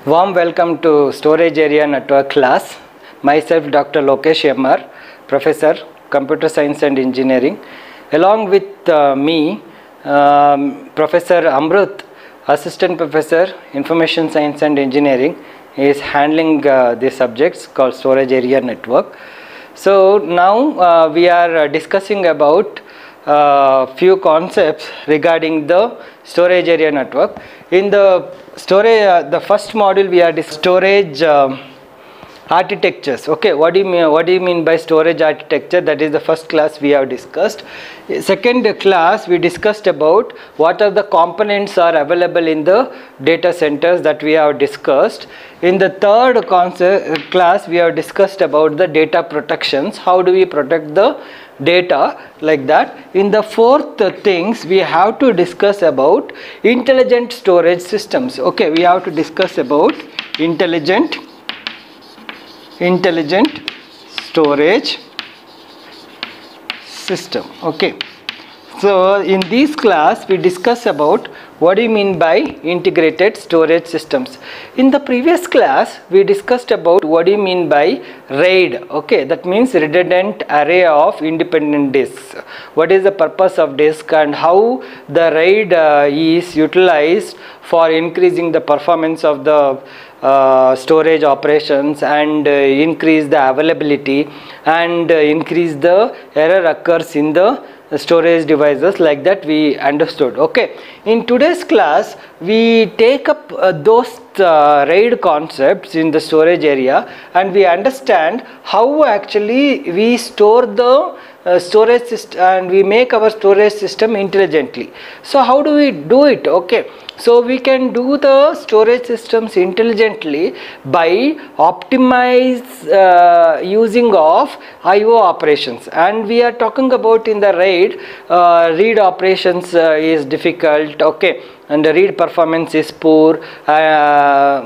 Warm welcome to Storage Area Network class. Myself Dr. Lokesh MR, Professor, Computer Science and Engineering. Along with me, Professor Amrut, Assistant Professor, Information Science and Engineering, is handling the subjects called Storage Area Network. So now we are discussing about few concepts regarding the storage area network. In the storage, the first module we are storage architectures. Okay, what do you mean by storage architecture? That is the first class we have discussed. Second class we discussed about what are the components are available in the data centers that we have discussed. In the third class we have discussed about the data protections. How do we protect the data, like that. In the fourth things we have to discuss about intelligent storage systems. Okay, we have to discuss about intelligent storage system. Okay, so in this class we discuss about what do you mean by integrated storage systems. In the previous class we discussed about what do you mean by RAID. Okay, that means redundant array of independent disks. What is the purpose of disk and how the RAID is utilized for increasing the performance of the storage operations and increase the availability and increase the error occurs in the storage devices, like that we understood. Okay, in today's class we take up those RAID concepts in the storage area and we understand how actually we store the storage system and we make our storage system intelligently. So how do we do it? Okay, so we can do the storage systems intelligently by optimize using of IO operations, and we are talking about in the RAID read operations is difficult. Okay, and the read performance is poor, write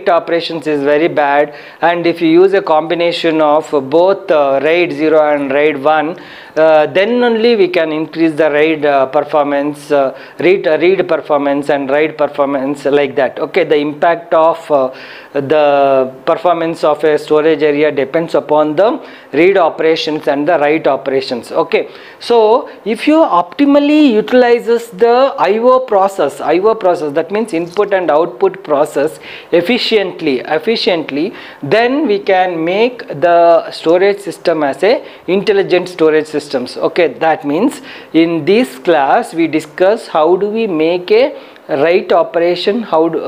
operations is very bad, and if you use a combination of both RAID 0 and RAID 1, then only we can increase the RAID performance, read performance and write performance, like that. Okay, the impact of the performance of a storage area depends upon the read operations and the write operations. Okay, so if you optimally utilizes the IO process, that means input and output process efficiently, then we can make the storage system as a intelligent storage systems. Okay, that means in this class we discuss how do we make a write operation, how do,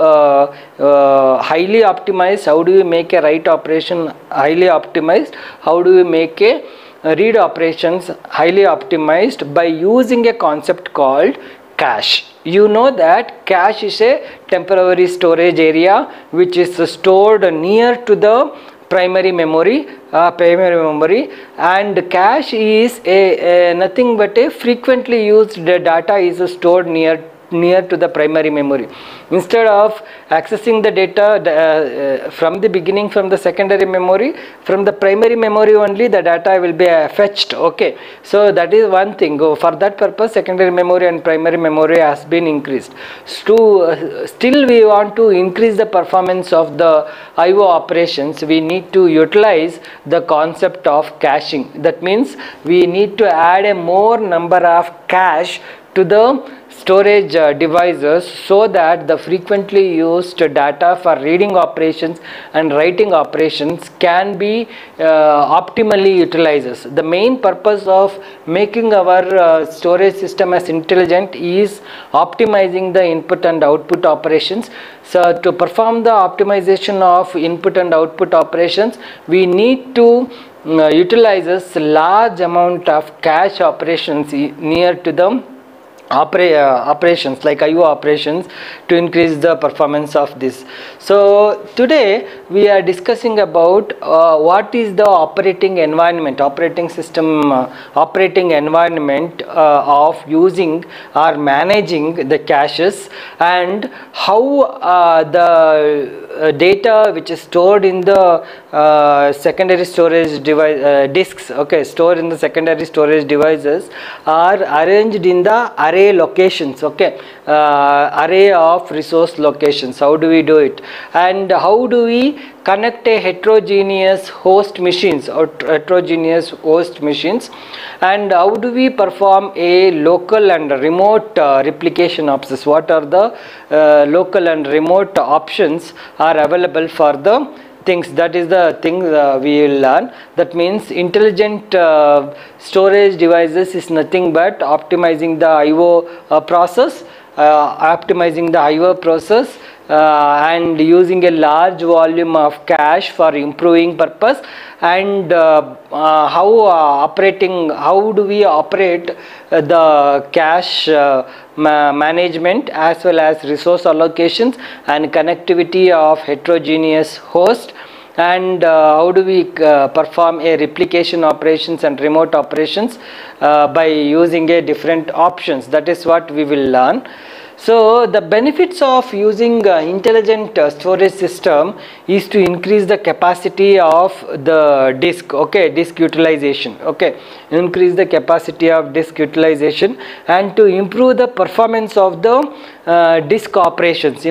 highly optimized, how do we make a write operation highly optimized, how do we make a read operations highly optimized by using a concept called cache. You know that cache is a temporary storage area which is stored near to the primary memory, and cache is a nothing but a frequently used data is stored near to the primary memory. Instead of accessing the data from the beginning from the secondary memory, from the primary memory only the data will be fetched. Okay, so that is one thing. For that purpose secondary memory and primary memory has been increased. Still we want to increase the performance of the IO operations, we need to utilize the concept of caching. That means we need to add a more number of cache to the storage devices so that the frequently used data for reading operations and writing operations can be optimally utilized. The main purpose of making our storage system as intelligent is optimizing the input and output operations. So to perform the optimization of input and output operations we need to utilize large amount of cache operations near to them operations like IO operations to increase the performance of this. So today we are discussing about what is the operating environment, operating system, operating environment of using or managing the caches, and how the data which is stored in the secondary storage device disks, okay, stored in the secondary storage devices are arranged in the array locations, okay, array of resource locations. How do we do it, and how do we connect a heterogeneous host machines or heterogeneous host machines, and how do we perform a local and remote replication options? What are the local and remote options are available for the things? That is the thing we will learn. That means intelligent storage devices is nothing but optimizing the IO process, and using a large volume of cache for improving purpose, and how do we operate the cache management as well as resource allocations and connectivity of heterogeneous host, and how do we perform a replication operations and remote operations by using a different options. That is what we will learn. So the benefits of using intelligent storage system is to increase the capacity of the disk, okay, disk utilization, okay, increase the capacity of disk utilization, and to improve the performance of the disk operations,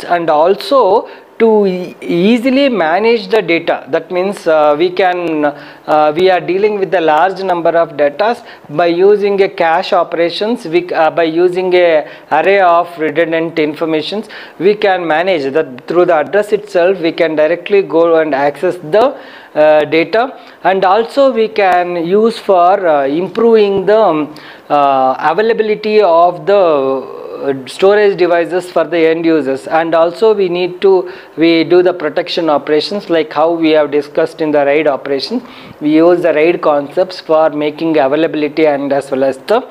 and also to easily manage the data. That means we are dealing with a large number of data by using a cache operations. By using a array of redundant informations, we can manage that through the address itself. We can directly go and access the data, and also we can use for improving the availability of the storage devices for the end users, and also we do the protection operations, like how we have discussed in the RAID operation. We use the RAID concepts for making availability and as well as the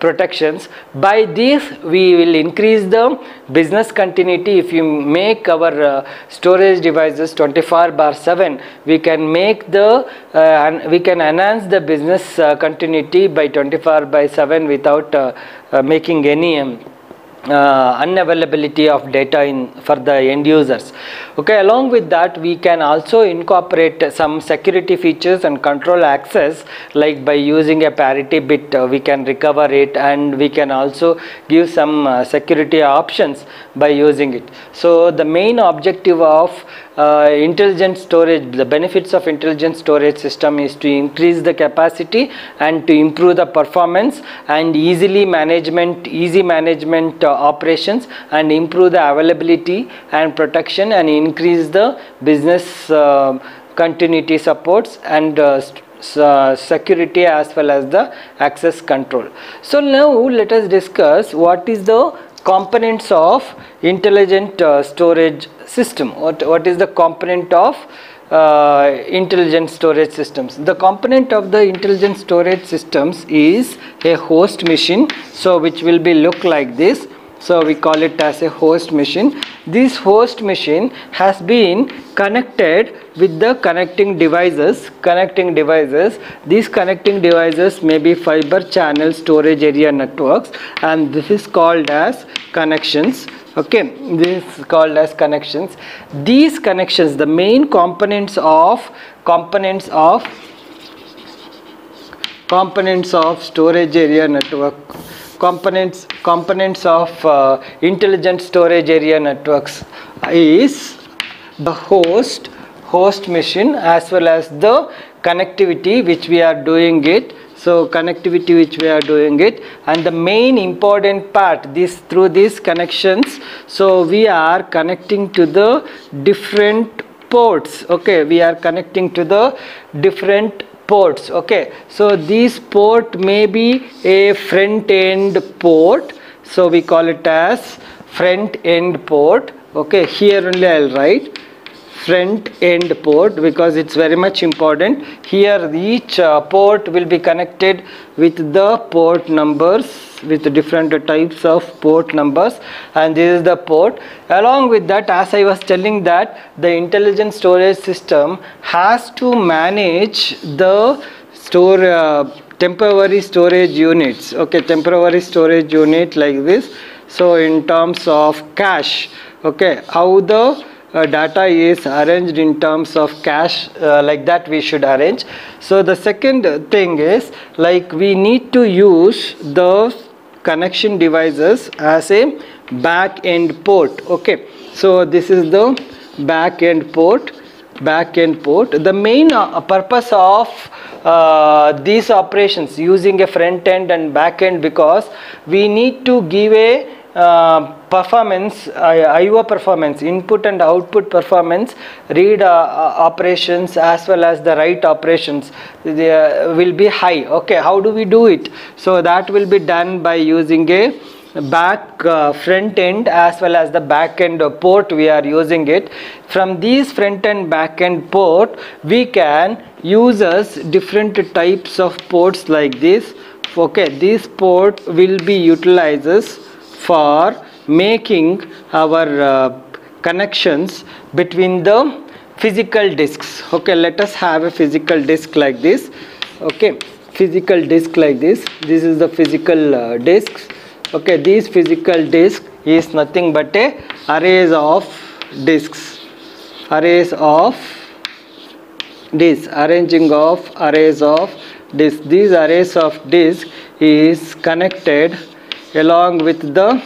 protections. By this we will increase the business continuity. If you make our storage devices 24/7, we can make the we can enhance the business continuity by 24/7 without making any unavailability of data for the end users. Okay, along with that, we can also incorporate some security features and control access, like by using a parity bit we can recover it, and we can also give some security options by using it. So the main objective of intelligent storage, the benefits of intelligent storage system is to increase the capacity and to improve the performance and easy management operations, and improve the availability and protection, and increase the business continuity supports and security as well as the access control. So now let us discuss what is the components of intelligent storage system. What is the component of intelligent storage systems? The component of the intelligent storage systems is a host machine, so which will be look like this. So we call it as a host machine. This host machine has been connected with the connecting devices. These connecting devices may be fiber channel storage area networks, and this is called as connections. Okay, this is called as connections. These connections, the main components of storage area network, components of intelligent storage area networks is the host machine as well as the connectivity which we are doing it. So connectivity which we are doing it, and the main important part through these connections, so we are connecting to the different ports. Okay, we are connecting to the different ports. Okay, so this port may be a front end port, so we call it as front end port. Okay, here only I'll write front end port, because it's very much important. Here each port will be connected with the port numbers, with different types of port numbers, and this is the port. Along with that, as I was telling, that the intelligent storage system has to manage the temporary storage units. Okay, temporary storage unit like this. So in terms of cache, okay, how the data is arranged in terms of cache, like that we should arrange. So the second thing is, like, we need to use the connection devices as a back end port. Okay, so this is the back end port. The main purpose of these operations using a front end and back end, because we need to give a performance, IO performance, input and output performance, read operations as well as the write operations, they will be high. Okay, how do we do it? So that will be done by using a front end as well as the back end port. We are using it. From these front end back end port, we can use different types of ports like this. Okay, this port will be utilizes for making our connections between the physical disks. Okay, let us have a physical disk like this. Okay, physical disk like this. This is the physical disks. Okay, this physical disk is nothing but a arrays of disks, arranging of arrays of disks. These arrays of disks is connected along with the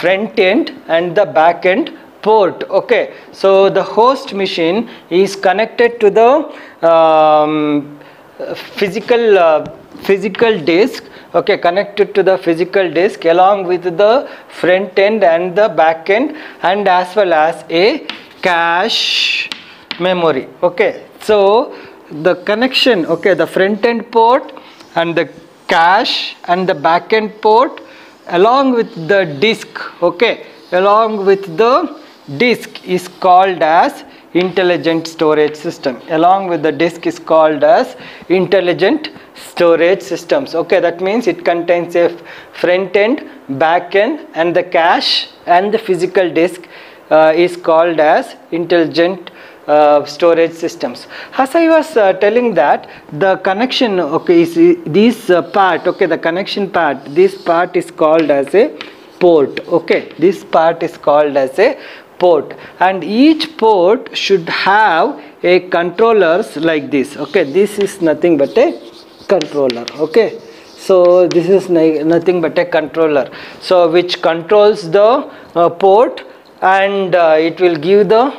front end and the back end port. Okay, so the host machine is connected to the physical disk. Okay, connected to the physical disk along with the front end and the back end, and as well as a cache memory. Okay, so the connection, okay, the front end port and the cache and the back end port along with the disk, okay, along with the disk is called as intelligent storage system. Along with the disk is called as intelligent storage systems. Okay, that means it contains a front end, back end, and the cache and the physical disk is called as intelligent storage systems. As I was telling, that the connection, okay, is this part, okay, the connection part, this part is called as a port. Okay, this part is called as a port, and each port should have a controllers like this. Okay, this is nothing but a controller. Okay, so this is nothing but a controller, so which controls the port, and it will give the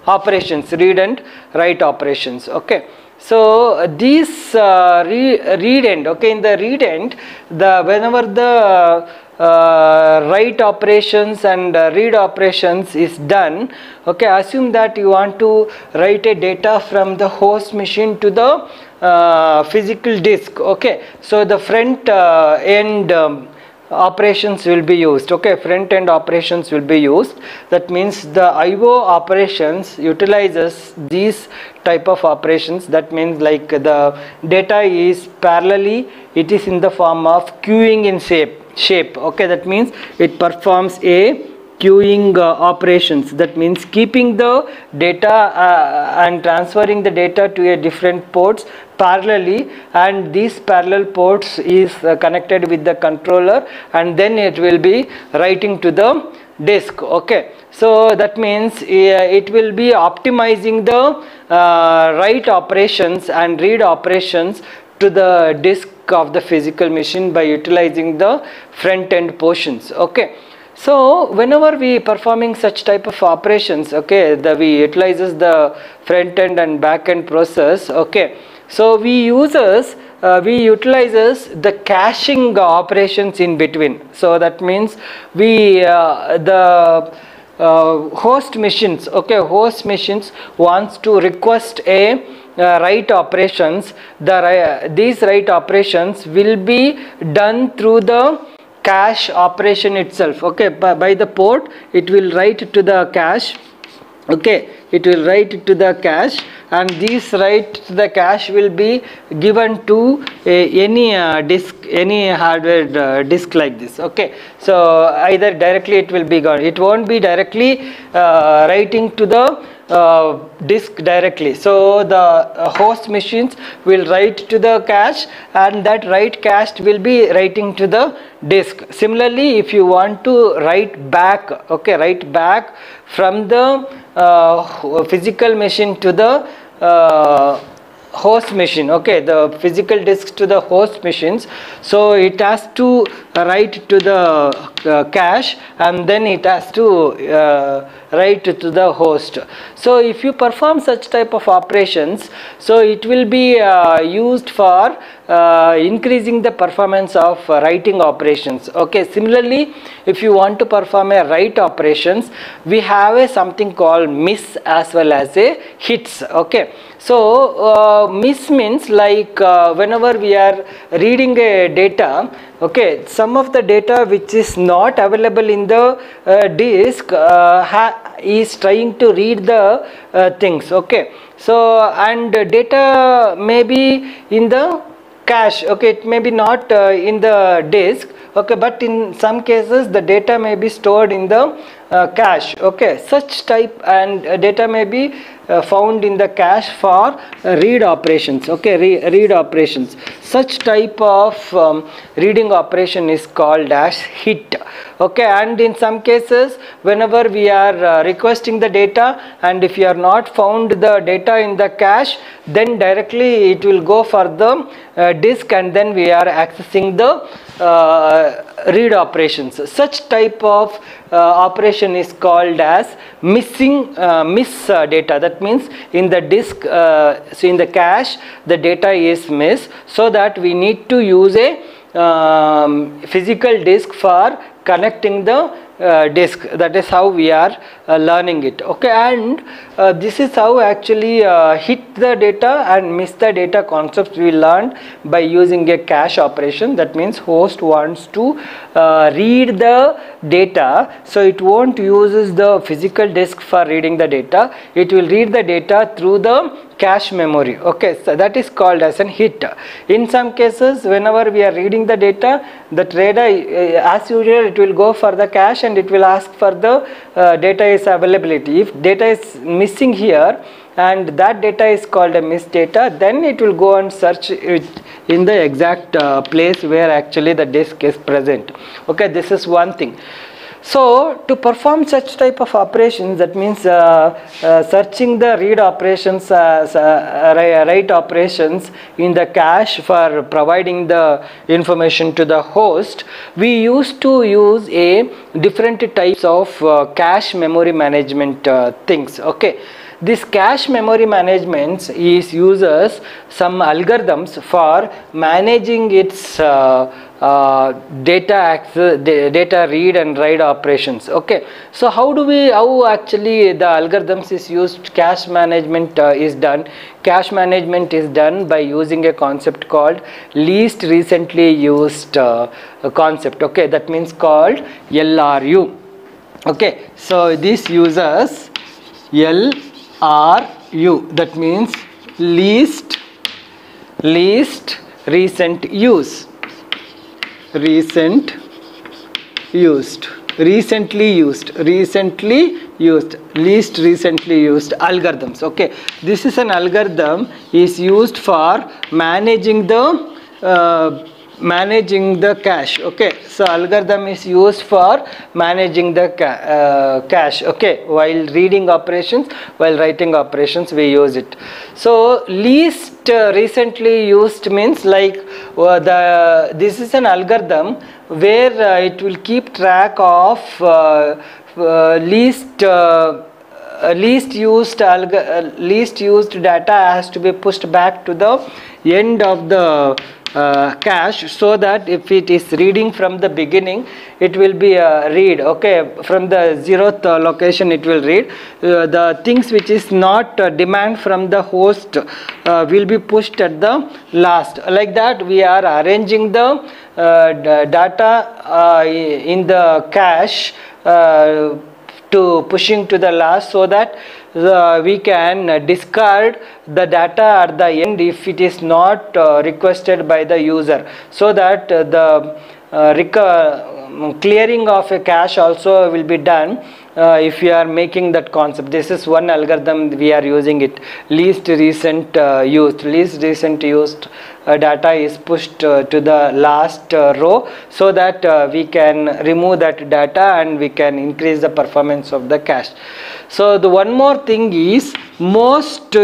operations, read and write operations. Okay, so these read end, okay, in the read end, whenever the write operations and read operations is done, okay, assume that you want to write a data from the host machine to the physical disk. Okay, so the front end operations will be used. Okay, front end operations will be used. That means the IO operations utilizes these type of operations. That means, like, the data is parallelly, it is in the form of queuing in shape. Okay, that means it performs a queuing operations. That means keeping the data and transferring the data to a different ports parallelly, and these parallel ports is connected with the controller, and then it will be writing to the disk. Okay, so that means it will be optimizing the write operations and read operations to the disk of the physical machine by utilizing the front end portions. Okay, so whenever we performing such type of operations, okay, we utilizes the front end and back end process. Okay, so we utilizes the caching operations in between. So that means we the host machines, okay, host machines wants to request a write operations. These write operations will be done through the cache operation itself. Okay, by the port it will write to the cache. Okay, it will write to the cache, and this write to the cache will be given to any disk, any hardware disk like this. Okay, so either directly it will be gone, it won't be directly writing to the disk directly. So the host machines will write to the cache, and that write cache will be writing to the disk. Similarly, if you want to write back, okay, write back from the physical machine to the host machine, okay, the physical disks to the host machines, so it has to write to the cache, and then it has to write to the host. So if you perform such type of operations, so it will be used for increasing the performance of writing operations. Okay, similarly, if you want to perform a write operations, we have a something called miss as well as a hits. Okay, so miss means like whenever we are reading a data, okay, some of the data which is not available in the disk is trying to read the things. Okay, so and data may be in the cache, okay, it may be not in the disk, okay, but in some cases the data may be stored in the cache. Okay, such type, and data may be found in the cache for read operations. Okay, read operations, such type of reading operation is called as hit. Okay, and in some cases whenever we are requesting the data, and if you are not found the data in the cache, then directly it will go for the disk, and then we are accessing the read operations. Such type of operation is called as missing miss data. That means in the disk, so in the cache the data is missed, so that we need to use a physical disk for connecting the disk. That is how we are learning it. Okay, and this is how actually hit the data and miss the data concepts we learned by using a cache operation. That means host wants to read the data, so it won't uses the physical disk for reading the data, it will read the data through the cache memory. Okay, so that is called as an hit. In some cases whenever we are reading the data, the data as usual it will go for the cache, and it will ask for the data is availability. If data is missing here and that data is called a missed data, then it will go and search it in the exact place where actually the disk is present. Okay, this is one thing. So to perform such type of operations, that means searching the read operations, write operations in the cache for providing the information to the host, we used to use a different types of cache memory management things. Okay, this cache memory management is uses some algorithms for managing its data access, data read and write operations. Okay, so how actually the algorithms is used, cache management is done. Cache management is done by using a concept called least recently used concept. Okay, that means called LRU. Okay, so this uses LRU, that means least recent use, recently used, least recently used algorithms. Okay, this is an algorithm is used for managing the cache. Okay, so algorithm is used for managing the cache. Okay, while reading operations, while writing operations, we use it. So least recently used means like this is an algorithm where it will keep track of least least used data has to be pushed back to the end of the cache, so that if it is reading from the beginning, it will be read, okay, from the 0th location it will read. The things which is not demand from the host will be pushed at the last. Like that we are arranging the data in the cache to pushing to the last, so that we can discard the data at the end if it is not requested by the user, so that the clearing of a cache also will be done if you are making that concept. This is one algorithm we are using it. Least recent used data is pushed to the last row, so that we can remove that data and we can increase the performance of the cache. So the one more thing is most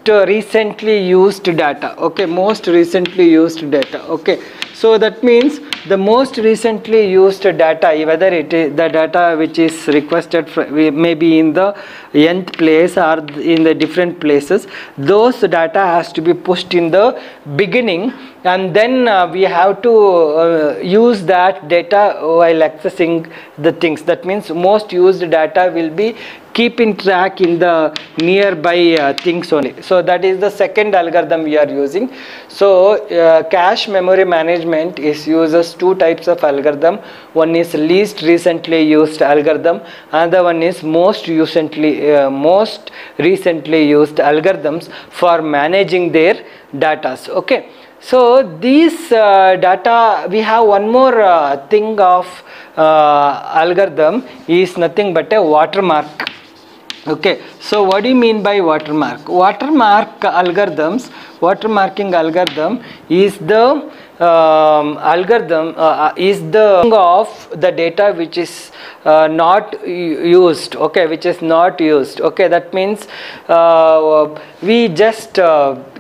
recently used data, okay, most recently used data, okay. So that means the most recently used data, whether it is the data which is requested maybe in the nth place or in the different places, those data has to be pushed in the beginning, and then we have to use that data while accessing the things. That means most used data will be keeping track in the nearby things only. So that is the second algorithm we are using. So cache memory management uses two types of algorithm. One is least recently used algorithm, another one is most recently used algorithms for managing their data. Okay. So these data, we have one more thing of algorithm is nothing but a watermark. Okay, so what do you mean by watermark? Watermarking algorithm is the is the of the data which is not used, okay, which is not used, okay. That means we just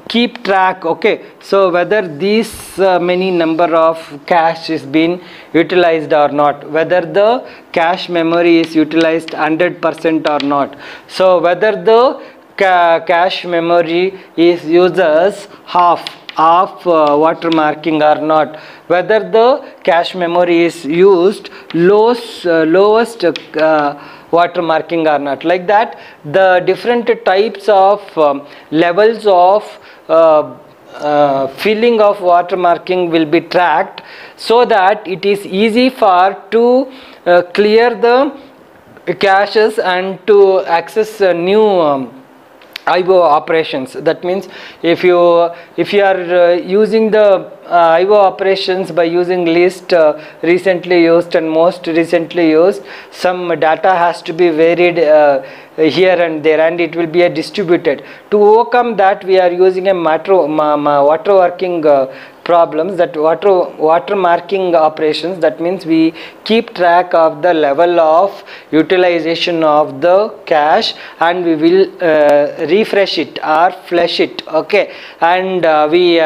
keep track, okay, so whether these many number of cache is been utilized or not, whether the cache memory is utilized 100% or not, so whether the cache memory is uses half watermarking or not, whether the cache memory is used lowest watermarking or not. Like that, the different types of levels of filling of watermarking will be tracked, so that it is easy for to clear the caches and to access new IO operations. That means if you are using the IO operations by using least recently used and most recently used, some data has to be varied here and there, and it will be distributed. To overcome that, we are using a watermarking problems, that watermarking operations. That means we keep track of the level of utilization of the cache, and we will refresh it or flush it, okay, and we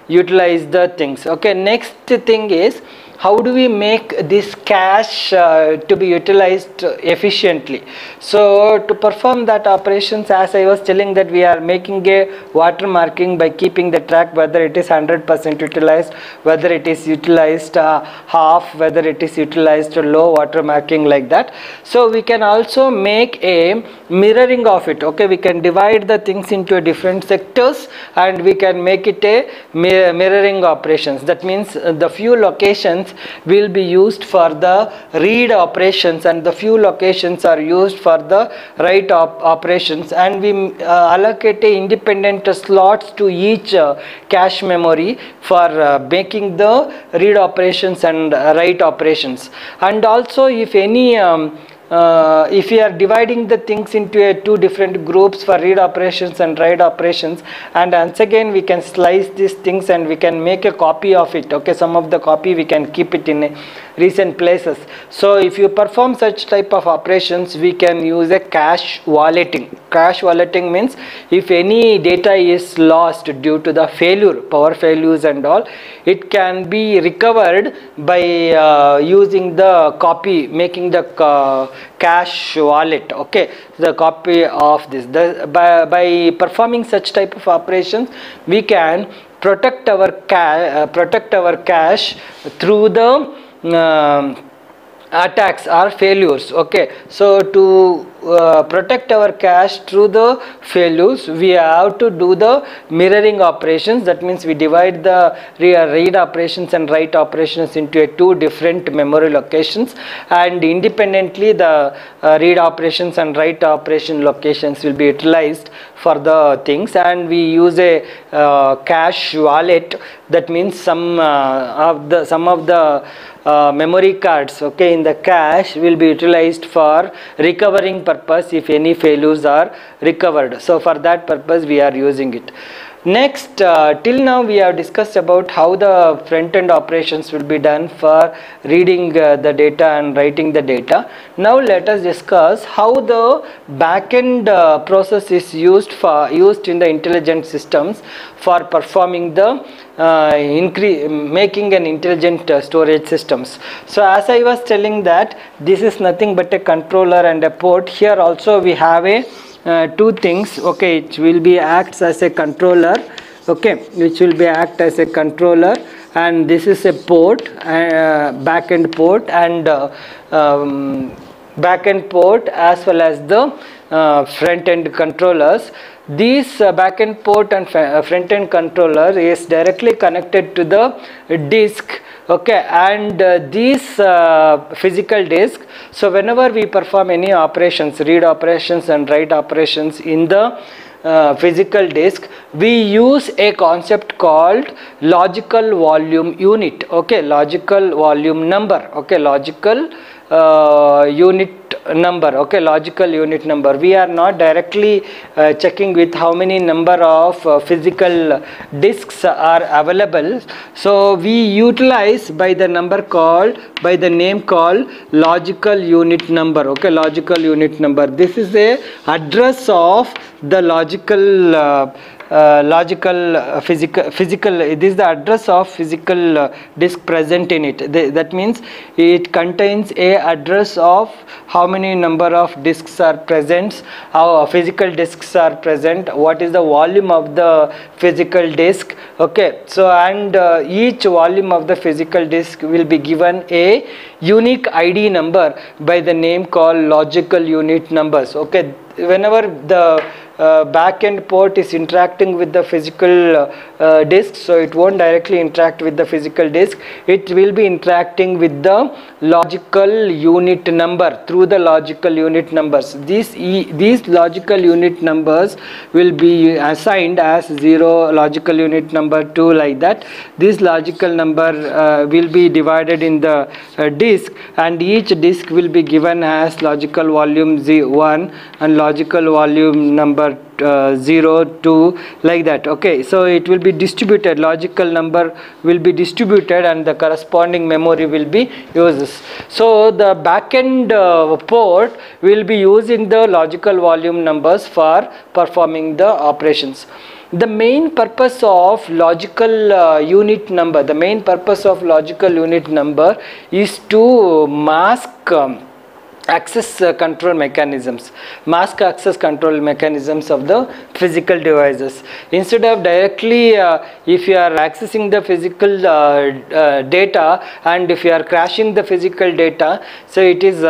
utilize the things, okay. Next thing is, how do we make this cache to be utilized efficiently? So to perform that operations, as I was telling, that we are making a watermarking by keeping the track whether it is 100% utilized, whether it is utilized half, whether it is utilized low watermarking, like that. So we can also make a mirroring of it, okay. We can divide the things into different sectors and we can make it a mirroring operations. That means the few locations will be used for the read operations and the few locations are used for the write operations, and we allocate independent slots to each cache memory for making the read operations and write operations. And also, if any if we are dividing the things into two different groups for read operations and write operations, and once again we can slice these things and we can make a copy of it, okay. Some of the copy we can keep it in recent places. So if you perform such type of operations, we can use a cache walleting. Cache walleting means if any data is lost due to the power failures and all, it can be recovered by using the copy, making the cache wallet. Okay, the copy of this. By performing such type of operations, we can protect our cache through the attacks or failures. Okay, so to protect our cache through the failures, we have to do the mirroring operations. That means we divide the read operations and write operations into two different memory locations, and independently the read operations and write operation locations will be utilized for the things. And we use a cache wallet. That means some of the memory cards, okay, in the cache will be utilized for recovering purpose if any failures are recovered. So for that purpose we are using it. Next, till now we have discussed about how the front-end operations will be done for reading the data and writing the data. Now let us discuss how the back-end process is used in the intelligent systems for performing the making an intelligent storage systems. So as I was telling that this is nothing but a controller and a port. Here also we have a two things, okay, it will be acts as a controller, okay, which will be act as a controller, and this is a port, back-end port, and back-end port as well as the front-end controllers. These back-end port and front-end controller is directly connected to the disk, okay, and these physical disk. So whenever we perform any operations, read operations and write operations in the physical disk, we use a concept called logical volume unit, okay, logical volume number, okay, logical unit number, okay, logical unit number. We are not directly checking with how many number of physical disks are available. So we utilize by the name called logical unit number, okay, logical unit number. This is a address of the physical, this is the address of physical disk present in it. That means it contains a address of how many number of disks are present, how physical disks are present, what is the volume of the physical disk, okay. So and each volume of the physical disk will be given a unique ID number by the name called logical unit numbers, okay. Whenever the back-end port is interacting with the physical disk, so it won't directly interact with the physical disk, it will be interacting with the logical unit number through the logical unit numbers. These logical unit numbers will be assigned as 0, logical unit number 2, like that. This logical number will be divided in the disk, and each disk will be given as logical volume 1 and logical volume number 0, 2, like that, okay. So it will be distributed, logical number will be distributed, and the corresponding memory will be used. So the backend port will be using the logical volume numbers for performing the operations. The main purpose of logical unit number, is to mask access control mechanisms, mask access control mechanisms of the physical devices. Instead of directly if you are accessing the physical data, and if you are crashing the physical data, so it is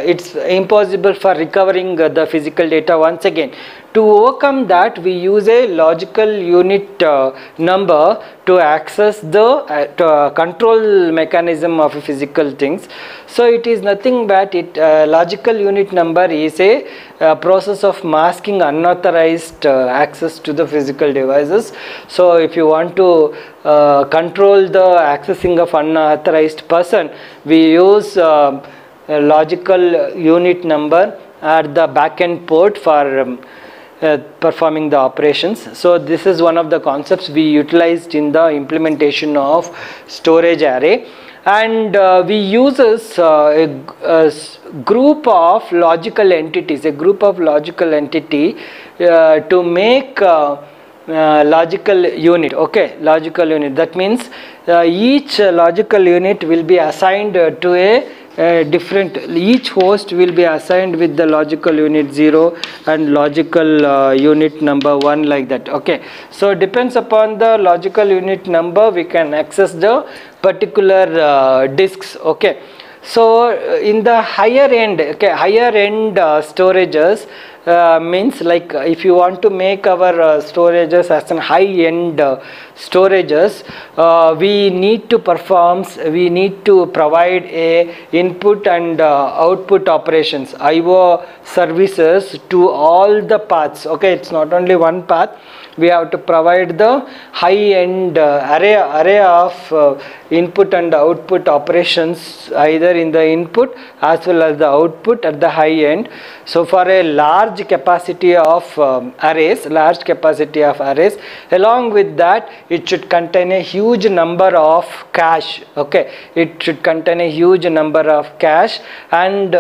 it's impossible for recovering the physical data once again. To overcome that, we use a logical unit number to access the control mechanism of physical things. So it is nothing but logical unit number is a process of masking unauthorized access to the physical devices. So if you want to control the accessing of unauthorized person, we use a logical unit number at the backend port for performing the operations. So this is one of the concepts we utilized in the implementation of storage array, and we uses a group of logical entities, to make logical unit, okay, logical unit. That means each logical unit will be assigned to a different, each host will be assigned with the logical unit 0 and logical unit number 1, like that. Okay, so depends upon the logical unit number we can access the particular disks. Okay, so in the higher end, okay, higher end storages means like if you want to make our storages as an high end storages, we need to provide a input and output operations, IO services to all the paths. Okay, it's not only one path, we have to provide the high end array of input and output operations, either in the input as well as the output at the high end. So for a large capacity of arrays, along with that it should contain a huge number of cache. Okay, it should contain a huge number of cache, and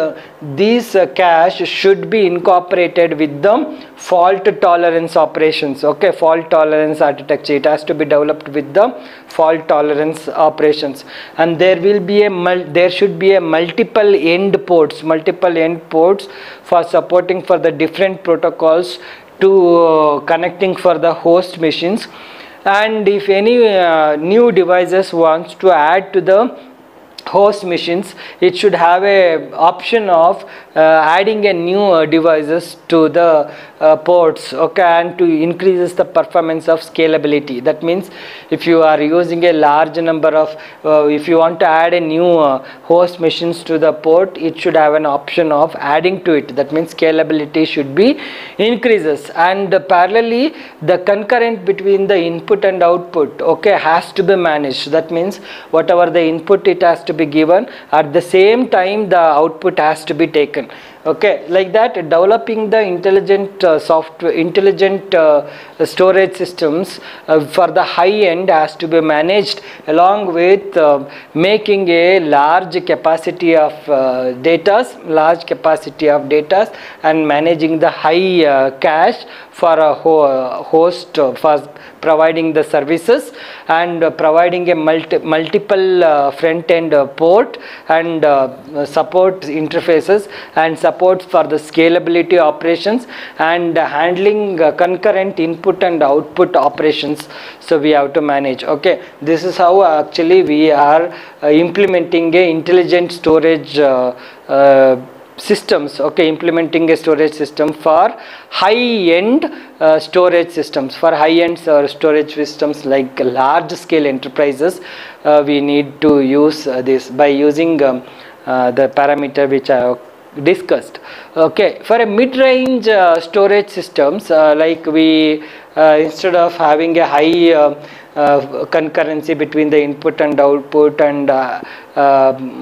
these cache should be incorporated with the fault tolerance operations. Okay, fault tolerance architecture, it has to be developed with the fault tolerance operations, and there should be a multiple end ports for supporting for the different protocols to connecting for the host machines. And if any new devices wants to add to the host machines, it should have a option of adding a new devices to the ports. Okay, and to increases the performance of scalability. That means if you are using a large number of if you want to add a new host machines to the port, it should have an option of adding to it. That means scalability should be increases, and parallelly the concurrent between the input and output, okay, has to be managed. That means whatever the input, it has to be given, at the same time the output has to be taken. Okay, like that, developing the intelligent storage systems for the high end has to be managed, along with making a large capacity of data and managing the high cache for a host for providing the services, and providing a multiple front end port and support interfaces and support for the scalability operations, and handling concurrent input and output operations. So we have to manage. Okay, this is how actually we are implementing a intelligent storage systems. Okay, implementing a storage system for high end storage systems. For high end storage systems like large scale enterprises, we need to use this by using the parameter which I have discussed. Okay, for a mid-range storage systems, like we instead of having a high concurrency between the input and output, and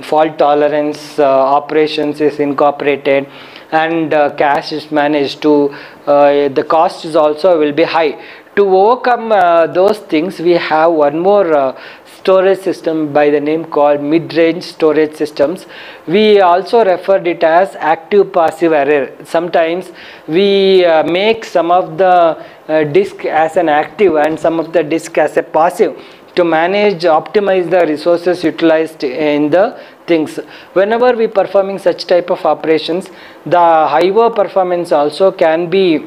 fault tolerance operations is incorporated, and cache is managed to the cost is also will be high. To overcome those things, we have one more storage system by the name called mid-range storage systems. We also referred it as active passive array. Sometimes we make some of the disk as an active and some of the disk as a passive to optimize the resources utilized in the things. Whenever we performing such type of operations, the IO performance also can be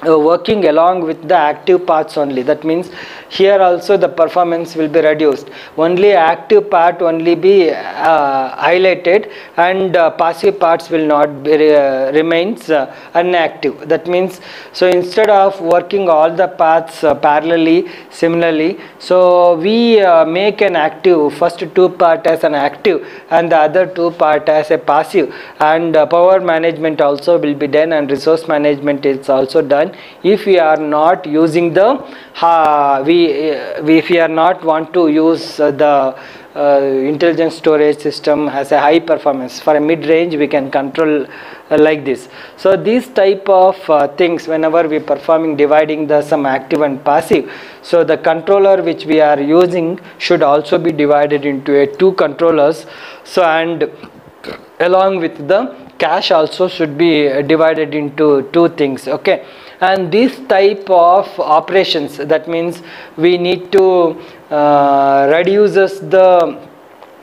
working along with the active parts only. That means here also the performance will be reduced. Only active part only be highlighted, and passive parts will not be remains inactive. That means, so instead of working all the paths parallelly, similarly, so we make an active, first two part as an active and the other two part as a passive, and power management also will be done, and resource management is also done. If we are not using the if we are not want to use the intelligent storage system as a high performance, for a mid-range we can control like this. So these type of things, whenever we performing dividing the some active and passive, so the controller which we are using should also be divided into two controllers. So, and along with the cache also should be divided into two things. Okay, and this type of operations, that means we need to reduces the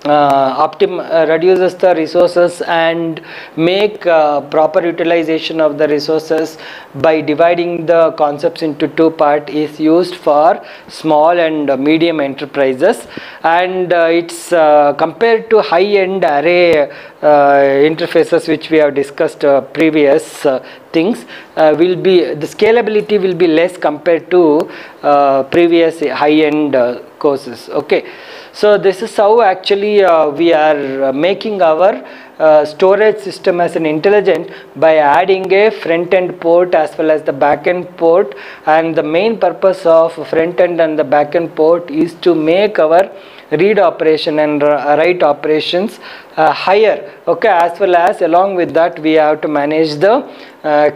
reduces the resources and make proper utilization of the resources by dividing the concepts into two parts is used for small and medium enterprises, and it's compared to high-end array interfaces which we have discussed previous things, will be the scalability will be less compared to previous high-end courses. Okay, so this is how actually we are making our storage system as an intelligent by adding a front end port as well as the back end port, and the main purpose of front end and the back end port is to make our read operation and write operations higher. Okay, as well as along with that we have to manage the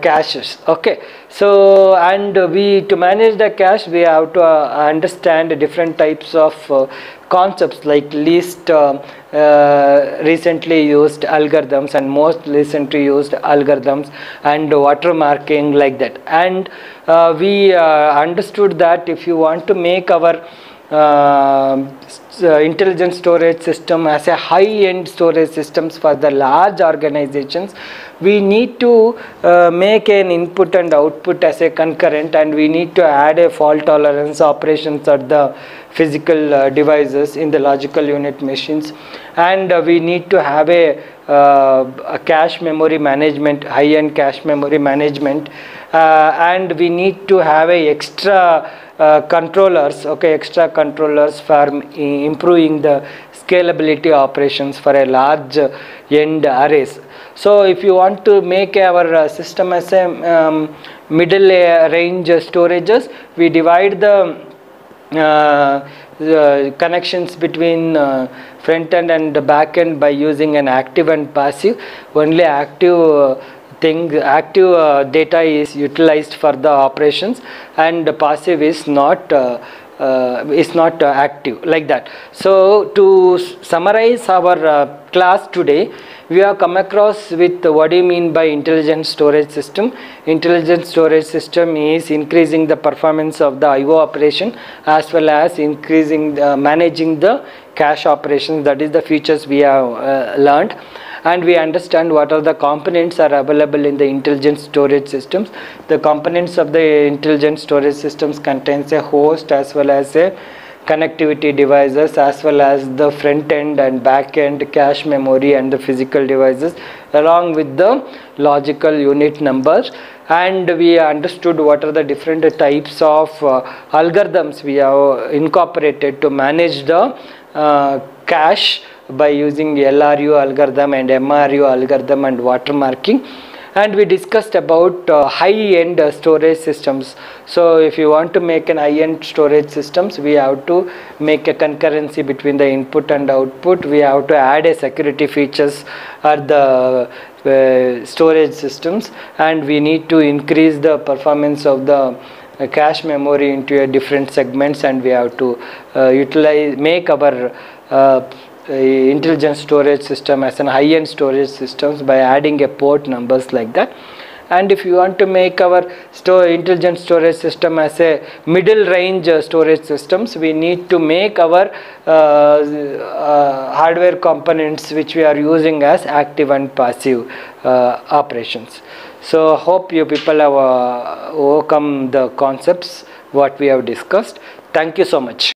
caches. Okay, so and to manage the cache we have to understand different types of concepts like least recently used algorithms and most recently used algorithms and watermarking, like that. And we understood that if you want to make our intelligent storage system as a high-end storage systems for the large organizations, we need to make an input and output as a concurrent, and we need to add a fault tolerance operations at the physical devices in the logical unit machines, and we need to have a cache memory management, high-end cache memory management, and we need to have a extra controllers, okay, extra controllers for improving the scalability operations for a large end arrays. So if you want to make our system as a middle range storages, we divide the connections between front end and back end by using an active and passive. Only active active data is utilized for the operations, and passive is not active, like that. So to summarize our class today, we have come across with what do you mean by intelligent storage system. Intelligent storage system is increasing the performance of the IO operation as well as increasing managing the cache operations. That is the features we have learned, and we understand what are the components are available in the intelligent storage systems. The components of the intelligent storage systems contains a host as well as a connectivity devices as well as the front end and back end cache memory and the physical devices along with the logical unit numbers. And we understood what are the different types of algorithms we have incorporated to manage the cache by using LRU algorithm and MRU algorithm and watermarking. And we discussed about high-end storage systems. So if you want to make an high-end storage systems, we have to make a concurrency between the input and output. We have to add a security features at the storage systems, and we need to increase the performance of the cache memory into a different segments, and we have to make our intelligent storage system as an high-end storage systems by adding a port numbers, like that. And if you want to make our intelligent storage system as a middle range storage systems, we need to make our hardware components which we are using as active and passive operations. So hope you people have overcome the concepts what we have discussed. Thank you so much.